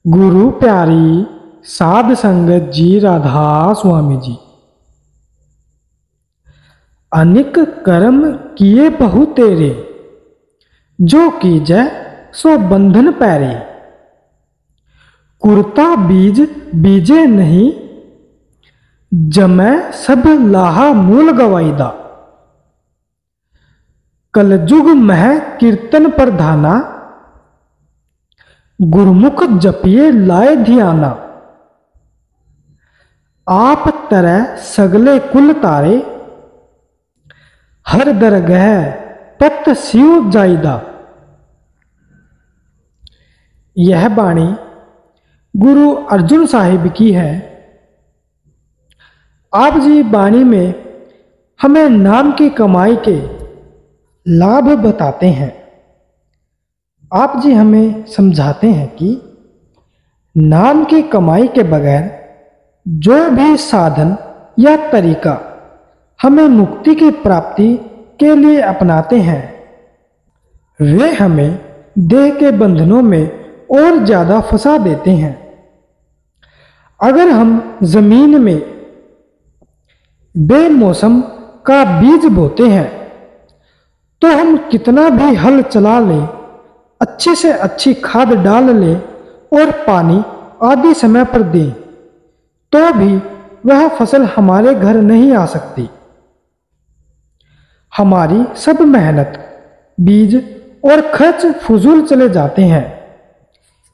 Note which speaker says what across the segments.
Speaker 1: गुरु प्यारी साध संगत जी राधा स्वामी जी। अनिक कर्म किए बहु तेरे, जो कीजै सो बंधन पैरे। कुरता बीज बीजे नहीं, जमै सब लाहा मूल गवाईदा। कलजुग मह कीर्तन प्रधाना, गुरमुख जपिए लाए ध्याना। आप तरह सगले कुल तारे, हर दरगह पत सियो जाइदा। यह बाणी गुरु अर्जुन साहिब की है। आप जी बाणी में हमें नाम की कमाई के लाभ बताते हैं। आप जी हमें समझाते हैं कि नाम की कमाई के बगैर जो भी साधन या तरीका हमें मुक्ति की प्राप्ति के लिए अपनाते हैं, वे हमें देह के बंधनों में और ज्यादा फंसा देते हैं। अगर हम जमीन में बेमौसम का बीज बोते हैं, तो हम कितना भी हल चला लें, अच्छे से अच्छी खाद डाल लें और पानी आदि समय पर दें, तो भी वह फसल हमारे घर नहीं आ सकती। हमारी सब मेहनत, बीज और खर्च फजूल चले जाते हैं।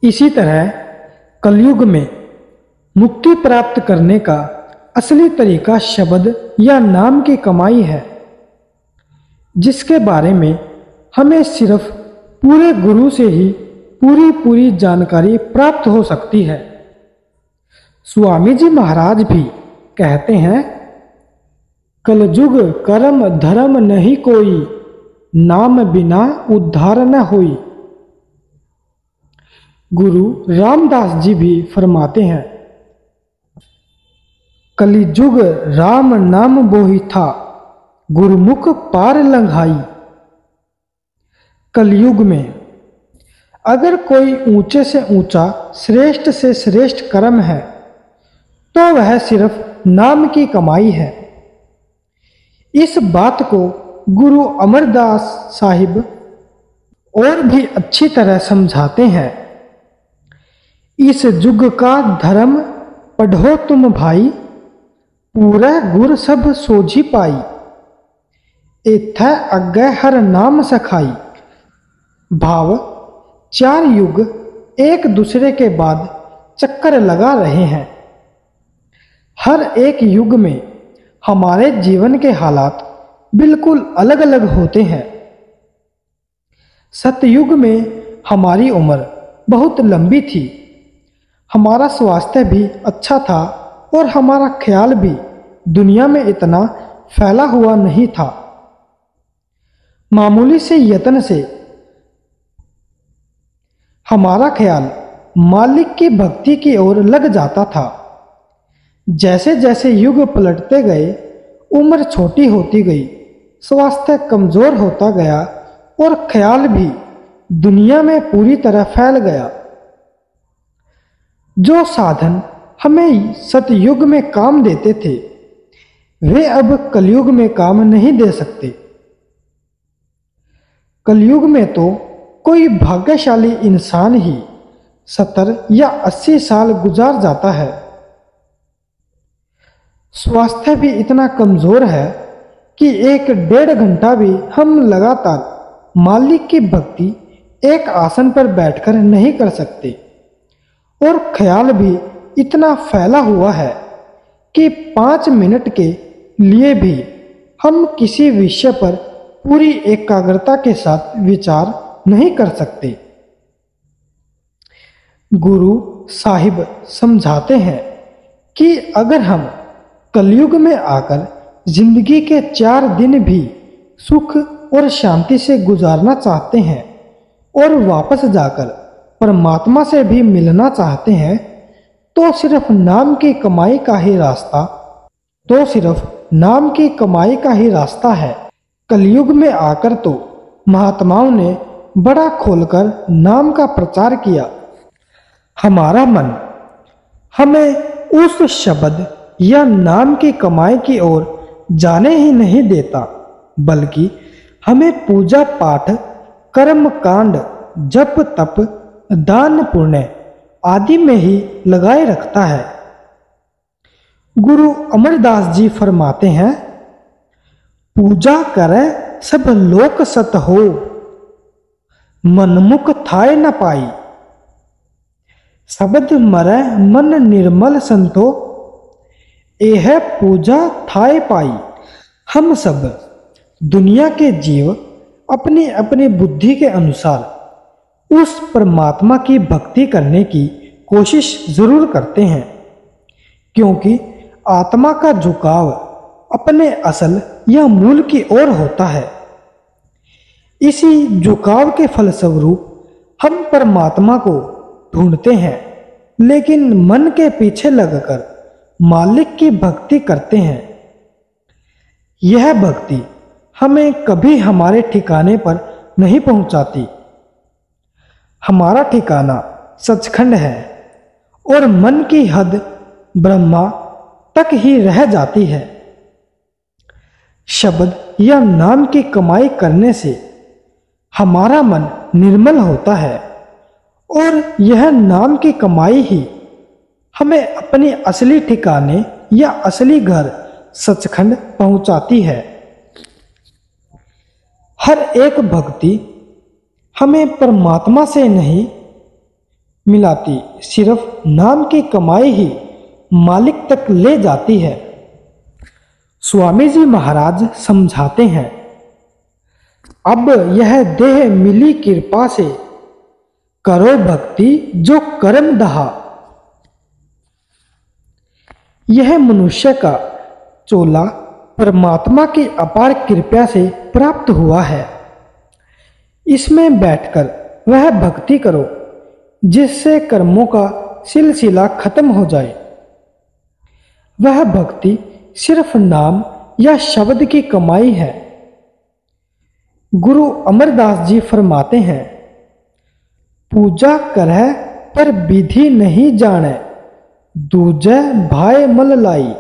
Speaker 1: इसी तरह कलयुग में मुक्ति प्राप्त करने का असली तरीका शब्द या नाम की कमाई है, जिसके बारे में हमें सिर्फ पूरे गुरु से ही पूरी जानकारी प्राप्त हो सकती है। स्वामी जी महाराज भी कहते हैं, कलजुग कर्म धर्म नहीं कोई, नाम बिना उद्धार न होई। गुरु रामदास जी भी फरमाते हैं, कलिजुग राम नाम बोही था, गुरुमुख पार लंघाई। कलयुग में अगर कोई ऊंचे से ऊंचा, श्रेष्ठ से श्रेष्ठ कर्म है, तो वह सिर्फ नाम की कमाई है। इस बात को गुरु अमरदास साहिब और भी अच्छी तरह समझाते हैं। इस युग का धर्म पढ़ो तुम भाई, पूरा गुर सब सोझी पाई। एथा अग्गै हर नाम सखाई। भाव, चार युग एक दूसरे के बाद चक्कर लगा रहे हैं। हर एक युग में हमारे जीवन के हालात बिल्कुल अलग अलग होते हैं। सतयुग में हमारी उम्र बहुत लंबी थी, हमारा स्वास्थ्य भी अच्छा था और हमारा ख्याल भी दुनिया में इतना फैला हुआ नहीं था। मामूली से यत्न से हमारा ख्याल मालिक की भक्ति की ओर लग जाता था। जैसे जैसे युग पलटते गए, उम्र छोटी होती गई, स्वास्थ्य कमजोर होता गया और ख्याल भी दुनिया में पूरी तरह फैल गया। जो साधन हमें सतयुग में काम देते थे, वे अब कलयुग में काम नहीं दे सकते। कलयुग में तो कोई भाग्यशाली इंसान ही 70 या 80 साल गुजार जाता है। स्वास्थ्य भी इतना कमजोर है कि 1-1.5 घंटा भी हम लगातार मालिक की भक्ति एक आसन पर बैठकर नहीं कर सकते। और ख्याल भी इतना फैला हुआ है कि 5 मिनट के लिए भी हम किसी विषय पर पूरी एकाग्रता के साथ विचार नहीं कर सकते। गुरु साहिब समझाते हैं कि अगर हम कलयुग में आकर जिंदगी के 4 दिन भी सुख और शांति से गुजारना चाहते हैं और वापस जाकर परमात्मा से भी मिलना चाहते हैं, तो सिर्फ नाम की कमाई का ही रास्ता है। कलयुग में आकर तो महात्माओं ने बड़ा खोलकर नाम का प्रचार किया। हमारा मन हमें उस शब्द या नाम की कमाई की ओर जाने ही नहीं देता, बल्कि हमें पूजा पाठ, कर्म कांड, जप तप, दान पुण्य आदि में ही लगाए रखता है। गुरु अमरदास जी फरमाते हैं, पूजा करे सब लोक सत हो, मनमुख थाय न पाई। शब्द मरै मन निर्मल संतो, एह पूजा थाय पाई। हम सब दुनिया के जीव अपनी अपनी बुद्धि के अनुसार उस परमात्मा की भक्ति करने की कोशिश जरूर करते हैं, क्योंकि आत्मा का झुकाव अपने असल या मूल की ओर होता है। इसी झुकाव के फलस्वरूप हम परमात्मा को ढूंढते हैं, लेकिन मन के पीछे लगकर मालिक की भक्ति करते हैं। यह भक्ति हमें कभी हमारे ठिकाने पर नहीं पहुंचाती। हमारा ठिकाना सचखंड है और मन की हद ब्रह्मा तक ही रह जाती है। शब्द या नाम की कमाई करने से हमारा मन निर्मल होता है और यह नाम की कमाई ही हमें अपने असली ठिकाने या असली घर सचखंड पहुंचाती है। हर एक भक्ति हमें परमात्मा से नहीं मिलाती, सिर्फ नाम की कमाई ही मालिक तक ले जाती है। स्वामी जी महाराज समझाते हैं, अब यह देह मिली कृपा से, करो भक्ति जो कर्म दहा। यह मनुष्य का चोला परमात्मा की अपार कृपा से प्राप्त हुआ है। इसमें बैठकर वह भक्ति करो जिससे कर्मों का सिलसिला खत्म हो जाए। वह भक्ति सिर्फ नाम या शब्द की कमाई है। गुरु अमरदास जी फरमाते हैं, पूजा करह पर विधि नहीं जाने, दूजे भाई मल लाई।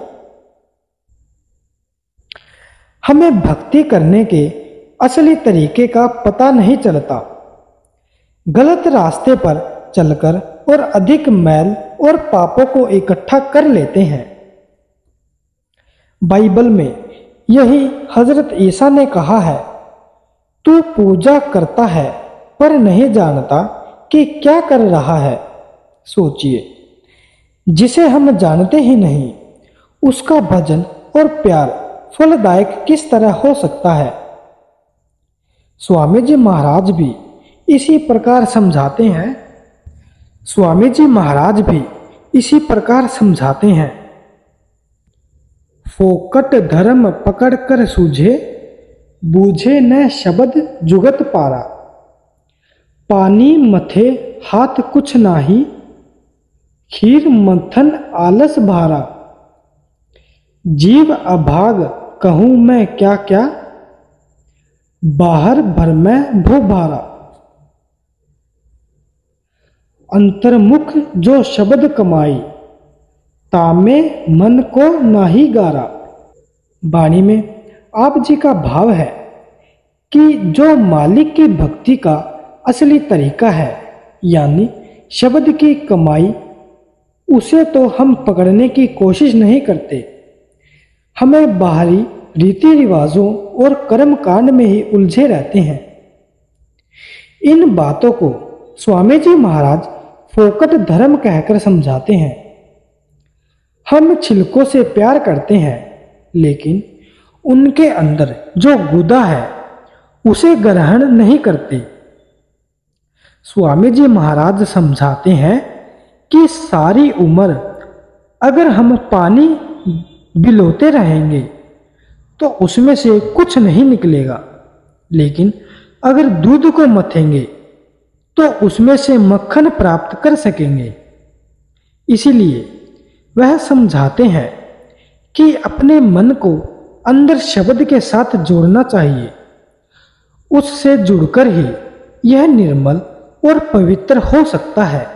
Speaker 1: हमें भक्ति करने के असली तरीके का पता नहीं चलता। गलत रास्ते पर चलकर और अधिक मैल और पापों को इकट्ठा कर लेते हैं। बाइबल में यही हजरत ईसा ने कहा है, तू पूजा करता है पर नहीं जानता कि क्या कर रहा है। सोचिए, जिसे हम जानते ही नहीं उसका भजन और प्यार फलदायक किस तरह हो सकता है। स्वामी जी महाराज भी इसी प्रकार समझाते हैं। स्वामी जी महाराज भी इसी प्रकार समझाते हैं, फोकट धर्म पकड़ कर सूझे, बूझे न शब्द जुगत पारा। पानी मथे हाथ कुछ नाही, खीर मंथन आलस भारा। जीव अभाग कहूँ मैं क्या क्या, बाहर भर में भू भारा। अंतर्मुख जो शब्द कमाई, तामे मन को नाही गारा। वाणी में आप जी का भाव है कि जो मालिक की भक्ति का असली तरीका है, यानी शब्द की कमाई, उसे तो हम पकड़ने की कोशिश नहीं करते। हमें बाहरी रीति रिवाजों और कर्म कांड में ही उलझे रहते हैं। इन बातों को स्वामी जी महाराज फोकट धर्म कहकर समझाते हैं। हम छिलकों से प्यार करते हैं, लेकिन उनके अंदर जो गुदा है उसे ग्रहण नहीं करते। स्वामी जी महाराज समझाते हैं कि सारी उम्र अगर हम पानी बिलोते रहेंगे तो उसमें से कुछ नहीं निकलेगा, लेकिन अगर दूध को मथेंगे तो उसमें से मक्खन प्राप्त कर सकेंगे। इसीलिए वह समझाते हैं कि अपने मन को अंदर शब्द के साथ जोड़ना चाहिए। उससे जुड़कर ही यह निर्मल और पवित्र हो सकता है।